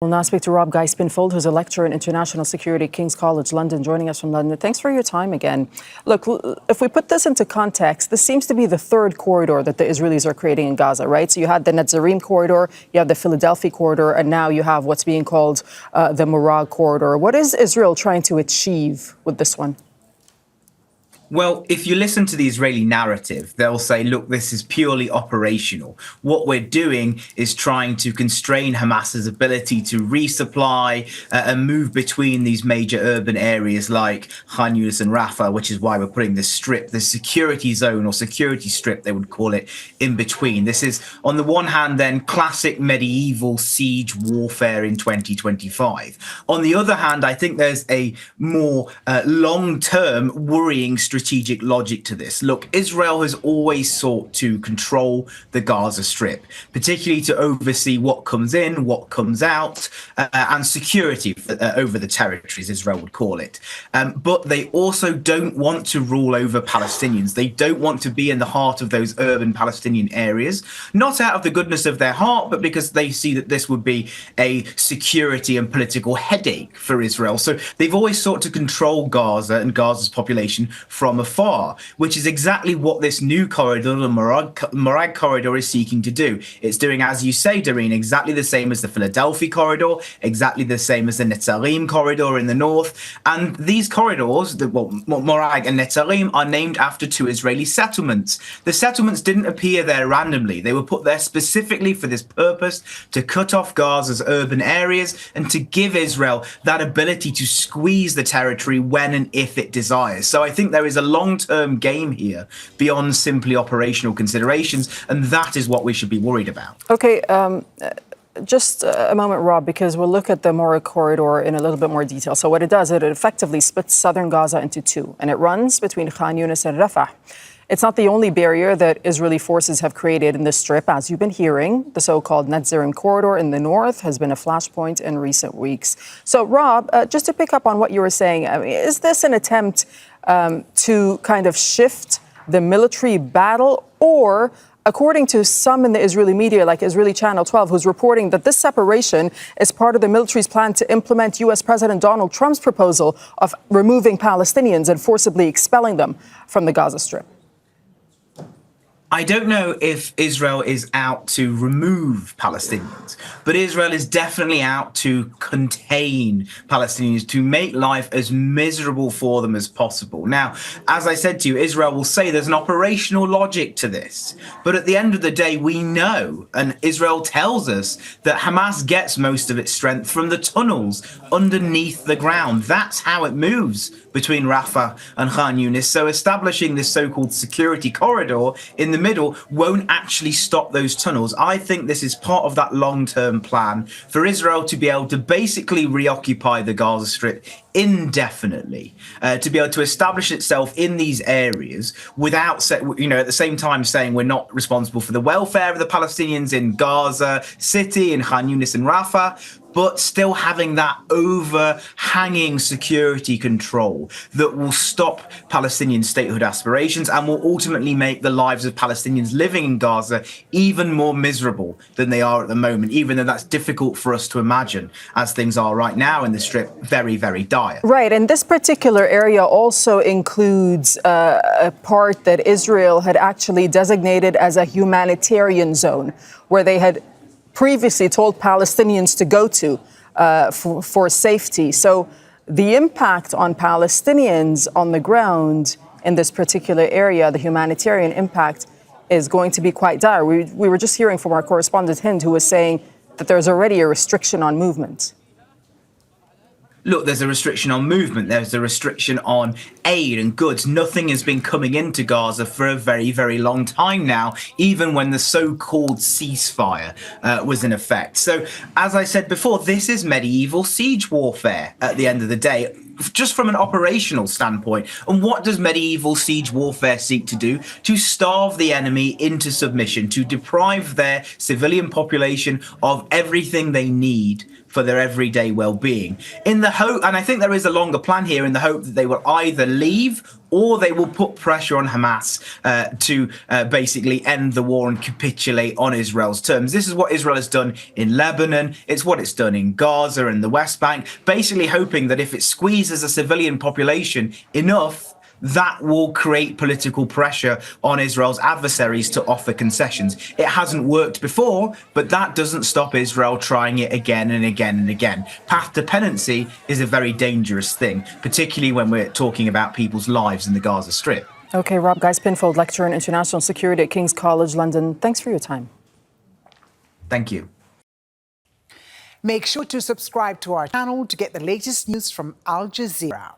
We'll now speak to Rob Geist Pinfold, who's a lecturer in international security at King's College London, joining us from London. Thanks for your time again. Look, if we put this into context, this seems to be the third corridor that the Israelis are creating in Gaza, right? So you had the Netzarim corridor, you have the Philadelphia corridor, and now you have what's being called the Morag Corridor. What is Israel trying to achieve with this one? Well, if you listen to the Israeli narrative, they'll say, look, this is purely operational. What we're doing is trying to constrain Hamas's ability to resupply and move between these major urban areas like Khan Yunis and Rafah, which is why we're putting this strip, the security zone or security strip, they would call it, in between. This is, on the one hand, then classic medieval siege warfare in 2025. On the other hand, I think there's a more long-term worrying strategic logic to this. Look, Israel has always sought to control the Gaza Strip, particularly to oversee what comes in, what comes out, and security over the territories, Israel would call it. But they also don't want to rule over Palestinians. They don't want to be in the heart of those urban Palestinian areas, not out of the goodness of their heart, but because they see that this would be a security and political headache for Israel. So they've always sought to control Gaza and Gaza's population from afar, which is exactly what this new corridor, the Morag Corridor, is seeking to do. It's doing, as you say, Doreen, exactly the same as the Philadelphia Corridor, exactly the same as the Netzarim Corridor in the north. And these corridors, Morag and Netzarim, are named after two Israeli settlements. The settlements didn't appear there randomly. They were put there specifically for this purpose, to cut off Gaza's urban areas and to give Israel that ability to squeeze the territory when and if it desires. So I think there is a long-term game here beyond simply operational considerations, and that is what we should be worried about. Okay, just a moment, Rob, because we'll look at the Morag Corridor in a little bit more detail. So what it does, it effectively splits southern Gaza into two, and it runs between Khan Yunis and Rafah. It's not the only barrier that Israeli forces have created in this strip. As you've been hearing, the so-called Netzarim corridor in the north has been a flashpoint in recent weeks. So, Rob, just to pick up on what you were saying, is this an attempt to kind of shift the military battle, or, according to some in the Israeli media, like Israeli Channel 12, who's reporting that this separation is part of the military's plan to implement U.S. President Donald Trump's proposal of removing Palestinians and forcibly expelling them from the Gaza Strip? I don't know if Israel is out to remove Palestinians, but Israel is definitely out to contain Palestinians, to make life as miserable for them as possible. Now, as I said to you, Israel will say there's an operational logic to this. But at the end of the day, we know, and Israel tells us, that Hamas gets most of its strength from the tunnels underneath the ground. That's how it moves between Rafah and Khan Yunis. So establishing this so-called security corridor in the middle won't actually stop those tunnels. I think this is part of that long-term plan for Israel to be able to basically reoccupy the Gaza Strip indefinitely, to be able to establish itself in these areas without, at the same time saying we're not responsible for the welfare of the Palestinians in Gaza City, in Khan Yunis and Rafah, but still having that overhanging security control that will stop Palestinian statehood aspirations and will ultimately make the lives of Palestinians living in Gaza even more miserable than they are at the moment, even though that's difficult for us to imagine as things are right now in the Strip, very, very dire. Right, and this particular area also includes a part that Israel had actually designated as a humanitarian zone, where they had previously told Palestinians to go to for safety. So the impact on Palestinians on the ground in this particular area, the humanitarian impact, is going to be quite dire. We were just hearing from our correspondent Hind, who was saying that there's already a restriction on movement. Look, there's a restriction on movement. There's a restriction on aid and goods. Nothing has been coming into Gaza for a very, very long time now, even when the so-called ceasefire was in effect. So, as I said before, this is medieval siege warfare at the end of the day, just from an operational standpoint. And what does medieval siege warfare seek to do? To starve the enemy into submission, to deprive their civilian population of everything they need for their everyday well-being. In the hope, and I think there is a longer plan here, in the hope that they will either leave or they will put pressure on Hamas to basically end the war and capitulate on Israel's terms. This is what Israel has done in Lebanon. It's what it's done in Gaza and the West Bank, basically hoping that if it squeezes a civilian population enough, that will create political pressure on Israel's adversaries to offer concessions. It hasn't worked before, but that doesn't stop Israel trying it again and again and again. Path dependency is a very dangerous thing, particularly when we're talking about people's lives in the Gaza Strip. Okay, Rob Geist Pinfold, lecturer in international security at King's College London. Thanks for your time. Thank you. Make sure to subscribe to our channel to get the latest news from Al Jazeera.